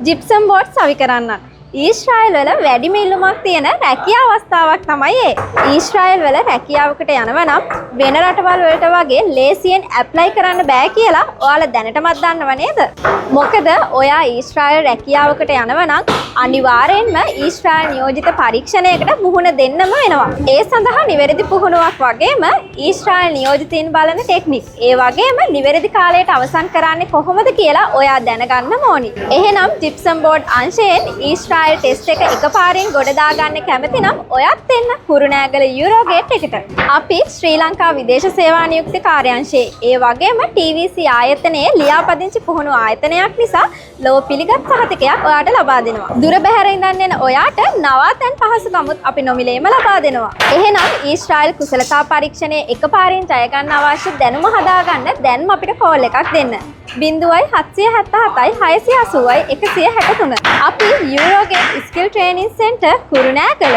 ජිප්සම් board සවි කරන්න. ඊශ්‍රායල් වල වැඩිම ඉල්ලුමක් තියෙන රැකියා අවස්ථාවක් තමයි ඒ. ඊශ්‍රායල් වල රැකියාවකට යනවා නම් වෙන රටවල් වලට වගේ ලේසියෙන් ඇප්ලයි කරන්න බෑ කියලා ඔයාලා දැනටමත් දන්නව නේද? මොකද ඔයා ඊශ්‍රායල් රැකියාවකට යනවා නම් අනිවාර්යෙන්ම ඊශ්‍රායල් නියෝජිත පරීක්ෂණයකට මුහුණ දෙන්නම වෙනවා. ඒ සඳහා නිවැරදි පුහුණුවක් වගේම ඊශ්‍රායල් නියෝජිතයින් බලන ටෙක්නික්. ඒ වගේම නිවැරදි කාලයට අවසන් කරන්නේ කොහොමද කියලා ඔයා දැනගන්න ඕනි. එහෙනම් ජිප්සම් බෝඩ් අංශයෙන් ඊශ්‍රායල් ටෙස්ට් එක එකපාරින් ගොඩ දාගන්න කැමති නම් ඔයත් එන්න කුරුණෑගල යුරෝගේට් එකට. අපි ශ්‍රී ලංකා විදේශ සේවා නියුක්ති කාර්යාංශයේ ඒ වගේම TVC ආයතනයේ ලියාපදිංචි පුහුණු ආයතනයක් නිසා ලෝ පිළිගත් සහතිකයක් ඔයාට ලබා දෙනවා. දුර බැහැර ඉඳන් එන ඔයාට නවාතැන් පහසුකමුත් අපි නොමිලේම ලබා දෙනවා. එහෙනම් ඊශ්‍රායල් කුසලතා පරීක්ෂණයේ එකපාරින් ජය ගන්න අවශ්‍ය දැනුම හදාගන්න දැන්ම අපිට කෝල් එකක් දෙන්න. 0777 680 163. අපි යුරෝගේට් ස්කිල් ට්‍රේනින් සෙන්ටර් කුරුණෑගල